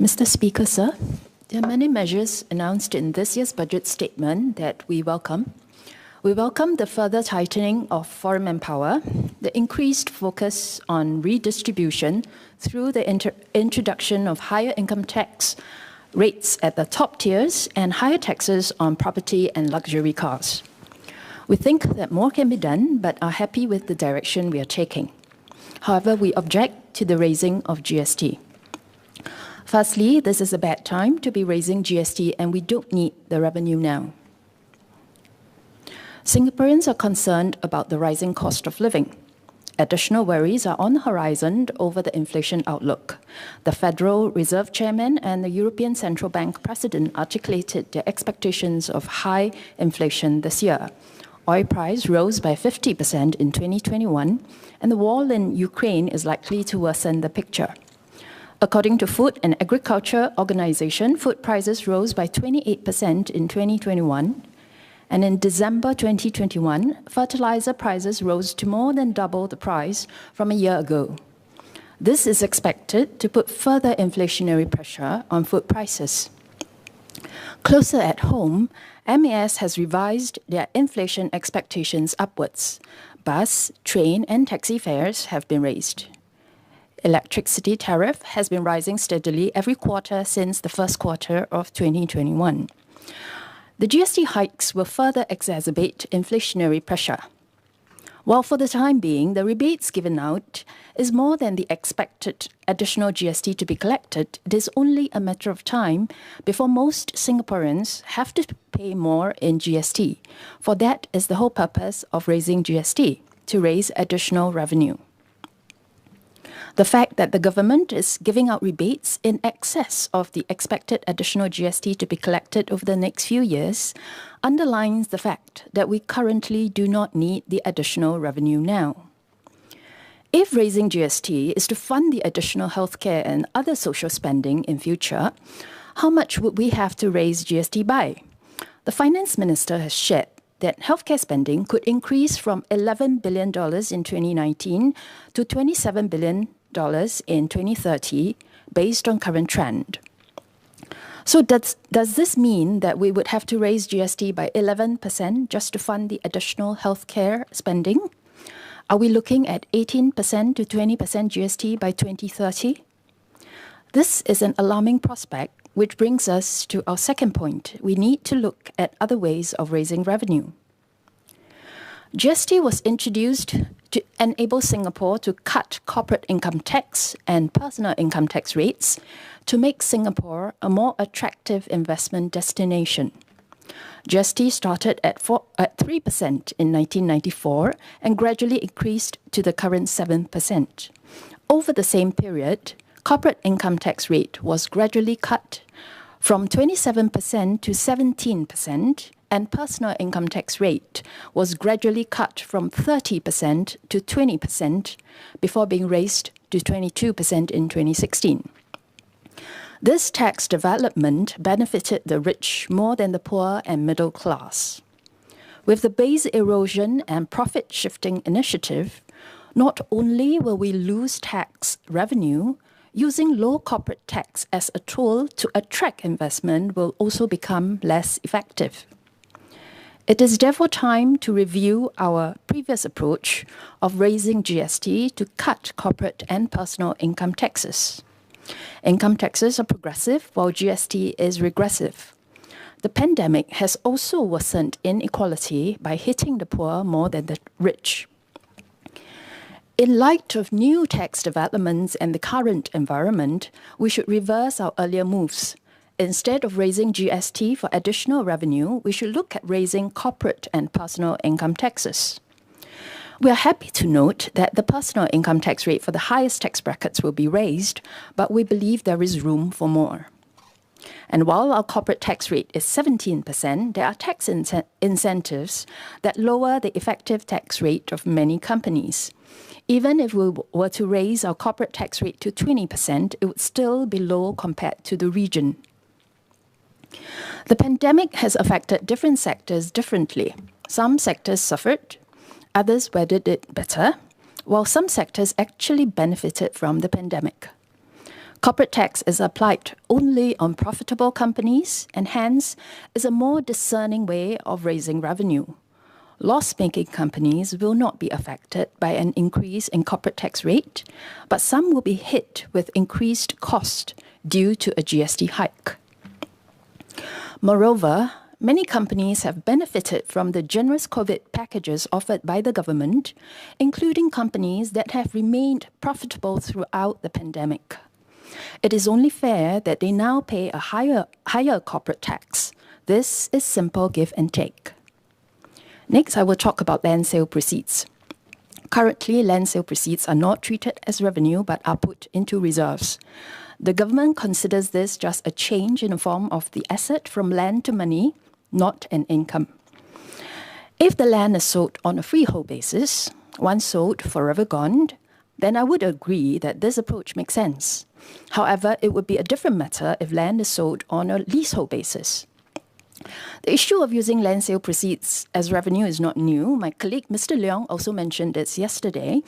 Mr. Speaker, sir, there are many measures announced in this year's budget statement that we welcome. We welcome the further tightening of foreign manpower, the increased focus on redistribution through the introduction of higher income tax rates at the top tiers and higher taxes on property and luxury cars. We think that more can be done, but are happy with the direction we are taking. However, we object to the raising of GST. Firstly, this is a bad time to be raising GST, and we don't need the revenue now. Singaporeans are concerned about the rising cost of living. Additional worries are on the horizon over the inflation outlook. The Federal Reserve Chairman and the European Central Bank President articulated their expectations of high inflation this year. Oil price rose by 50% in 2021, and the war in Ukraine is likely to worsen the picture. According to Food and Agriculture Organization, food prices rose by 28% in 2021, and in December 2021, fertilizer prices rose to more than double the price from a year ago. This is expected to put further inflationary pressure on food prices. Closer at home, MAS has revised their inflation expectations upwards. Bus, train, and taxi fares have been raised. Electricity tariff has been rising steadily every quarter since the first quarter of 2021. The GST hikes will further exacerbate inflationary pressure. While for the time being, the rebates given out is more than the expected additional GST to be collected, it is only a matter of time before most Singaporeans have to pay more in GST. For that is the whole purpose of raising GST, to raise additional revenue. The fact that the government is giving out rebates in excess of the expected additional GST to be collected over the next few years underlines the fact that we currently do not need the additional revenue now. If raising GST is to fund the additional healthcare and other social spending in future, how much would we have to raise GST by? The Finance Minister has shared that healthcare spending could increase from $11 billion in 2019 to $27 billion in 2030 based on current trend. So does this mean that we would have to raise GST by 11% just to fund the additional healthcare spending? Are we looking at 18% to 20% GST by 2030? This is an alarming prospect, which brings us to our second point. We need to look at other ways of raising revenue. GST was introduced to enable Singapore to cut corporate income tax and personal income tax rates to make Singapore a more attractive investment destination. GST started at 3% in 1994 and gradually increased to the current 7%. Over the same period, corporate income tax rate was gradually cut from 27% to 17%, and personal income tax rate was gradually cut from 30% to 20% before being raised to 22% in 2016. This tax development benefited the rich more than the poor and middle class. With the base erosion and profit shifting initiative, not only will we lose tax revenue, using low corporate tax as a tool to attract investment will also become less effective. It is therefore time to review our previous approach of raising GST to cut corporate and personal income taxes. Income taxes are progressive, while GST is regressive. The pandemic has also worsened inequality by hitting the poor more than the rich. In light of new tax developments and the current environment, we should reverse our earlier moves. Instead of raising GST for additional revenue, we should look at raising corporate and personal income taxes. We are happy to note that the personal income tax rate for the highest tax brackets will be raised, but we believe there is room for more. And while our corporate tax rate is 17%, there are tax incentives that lower the effective tax rate of many companies. Even if we were to raise our corporate tax rate to 20%, it would still be low compared to the region. The pandemic has affected different sectors differently. Some sectors suffered, others weathered it better, while some sectors actually benefited from the pandemic. Corporate tax is applied only on profitable companies and hence is a more discerning way of raising revenue. Loss-making companies will not be affected by an increase in corporate tax rate, but some will be hit with increased cost due to a GST hike. Moreover, many companies have benefited from the generous COVID packages offered by the government, including companies that have remained profitable throughout the pandemic. It is only fair that they now pay a higher corporate tax. This is simple give and take. Next, I will talk about land sale proceeds. Currently, land sale proceeds are not treated as revenue but are put into reserves. The government considers this just a change in the form of the asset from land to money, not an income. If the land is sold on a freehold basis, once sold, forever gone, then I would agree that this approach makes sense. However, it would be a different matter if land is sold on a leasehold basis. The issue of using land sale proceeds as revenue is not new. My colleague, Mr. Leong, also mentioned this yesterday,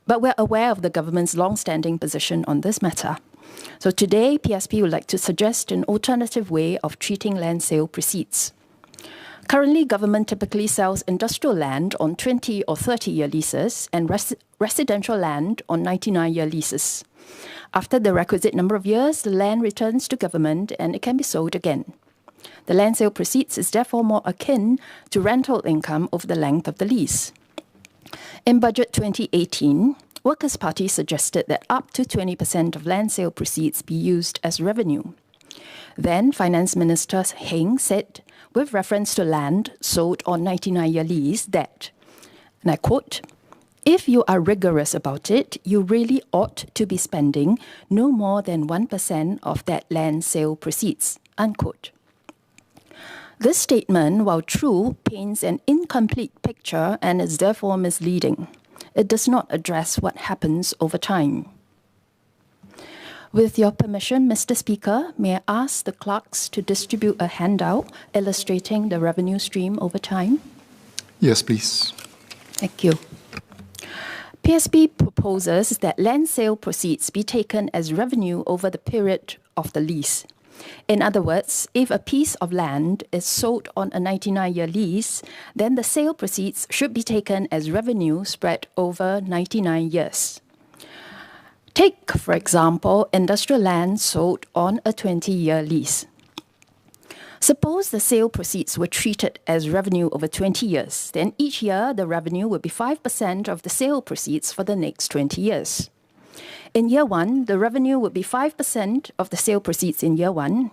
but we're aware of the government's long-standing position on this matter. So today, PSP would like to suggest an alternative way of treating land sale proceeds. Currently, government typically sells industrial land on 20 or 30-year leases and residential land on 99-year leases. After the requisite number of years, the land returns to government and it can be sold again. The land sale proceeds is therefore more akin to rental income over the length of the lease. In Budget 2018, Workers' Party suggested that up to 20% of land sale proceeds be used as revenue. Then Finance Minister Heng said, with reference to land sold on 99-year lease, that, and I quote, "If you are rigorous about it, you really ought to be spending no more than 1% of that land sale proceeds," unquote. This statement, while true, paints an incomplete picture and is therefore misleading. It does not address what happens over time. With your permission, Mr. Speaker, may I ask the clerks to distribute a handout illustrating the revenue stream over time? Yes, please. Thank you. PSP proposes that land sale proceeds be taken as revenue over the period of the lease. In other words, if a piece of land is sold on a 99-year lease, then the sale proceeds should be taken as revenue spread over 99 years. Take, for example, industrial land sold on a 20-year lease. Suppose the sale proceeds were treated as revenue over 20 years, then each year the revenue would be 5% of the sale proceeds for the next 20 years. In year one, the revenue would be 5% of the sale proceeds in year one.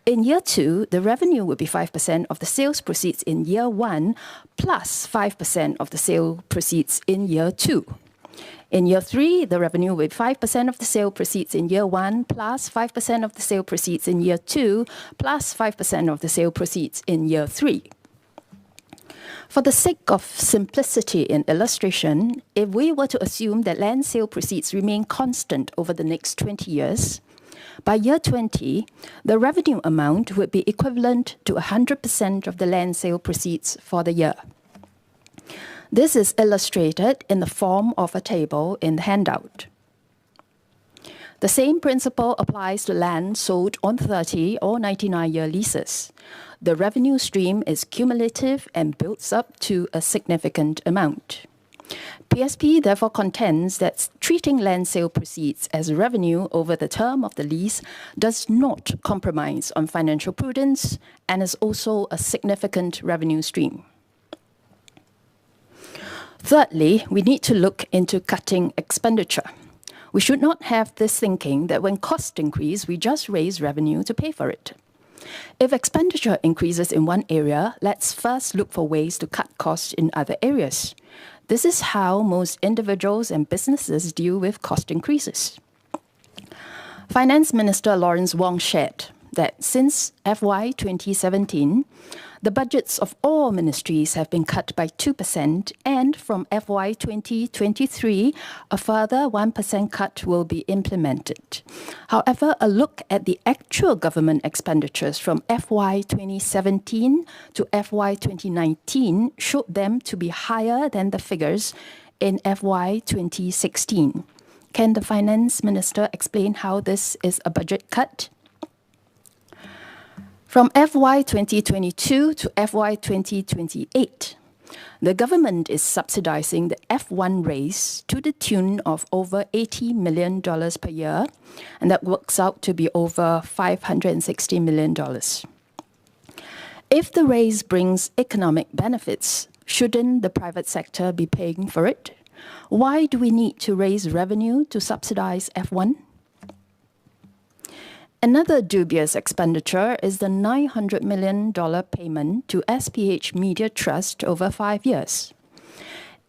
In year two, the revenue would be 5% of the sales proceeds in year one, plus 5% of the sale proceeds in year two. In year three, the revenue would be 5% of the sale proceeds in year one, plus 5% of the sale proceeds in year two, plus 5% of the sale proceeds in year three. For the sake of simplicity in illustration, if we were to assume that land sale proceeds remain constant over the next 20 years, by year 20, the revenue amount would be equivalent to 100% of the land sale proceeds for the year. This is illustrated in the form of a table in the handout. The same principle applies to land sold on 30 or 99-year leases. The revenue stream is cumulative and builds up to a significant amount. PSP therefore contends that treating land sale proceeds as revenue over the term of the lease does not compromise on financial prudence and is also a significant revenue stream. Thirdly, we need to look into cutting expenditure. We should not have this thinking that when costs increase, we just raise revenue to pay for it. If expenditure increases in one area, let's first look for ways to cut costs in other areas. This is how most individuals and businesses deal with cost increases. Finance Minister Lawrence Wong shared that since FY 2017, the budgets of all ministries have been cut by 2%, and from FY 2023, a further 1% cut will be implemented. However, a look at the actual government expenditures from FY 2017 to FY 2019 showed them to be higher than the figures in FY 2016. Can the Finance Minister explain how this is a budget cut? From FY 2022 to FY 2028, the government is subsidizing the F1 race to the tune of over $80 million per year, and that works out to be over $560 million. If the race brings economic benefits, shouldn't the private sector be paying for it? Why do we need to raise revenue to subsidize F1? Another dubious expenditure is the $900 million payment to SPH Media Trust over 5 years.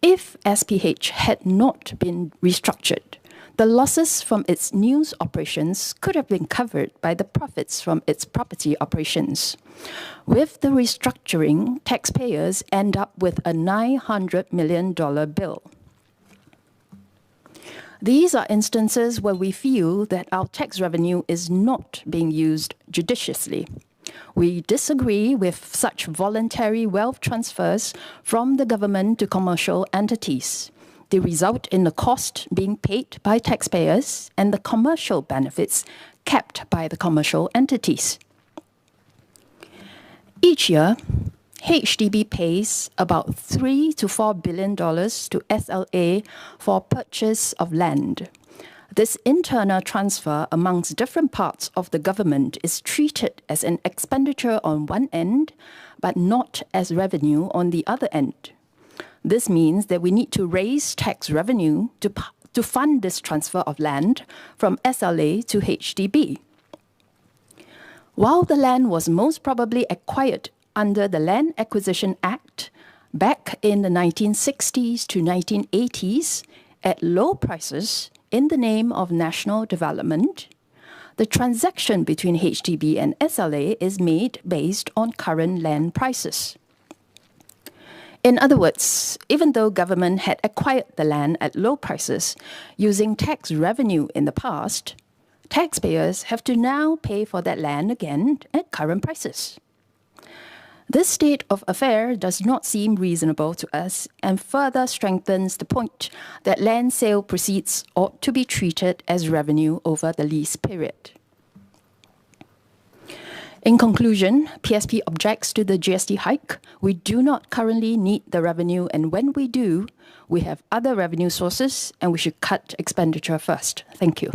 If SPH had not been restructured, the losses from its news operations could have been covered by the profits from its property operations. With the restructuring, taxpayers end up with a $900 million bill. These are instances where we feel that our tax revenue is not being used judiciously. We disagree with such voluntary wealth transfers from the government to commercial entities. They result in the cost being paid by taxpayers and the commercial benefits kept by the commercial entities. Each year, HDB pays about $3 to $4 billion to SLA for purchase of land. This internal transfer amongst different parts of the government is treated as an expenditure on one end, but not as revenue on the other end. This means that we need to raise tax revenue to fund this transfer of land from SLA to HDB. While the land was most probably acquired under the Land Acquisition Act back in the 1960s to 1980s at low prices in the name of national development, the transaction between HDB and SLA is made based on current land prices. In other words, even though government had acquired the land at low prices using tax revenue in the past, taxpayers have to now pay for that land again at current prices. This state of affairs does not seem reasonable to us and further strengthens the point that land sale proceeds ought to be treated as revenue over the lease period. In conclusion, PSP objects to the GST hike. We do not currently need the revenue, and when we do, we have other revenue sources and we should cut expenditure first. Thank you.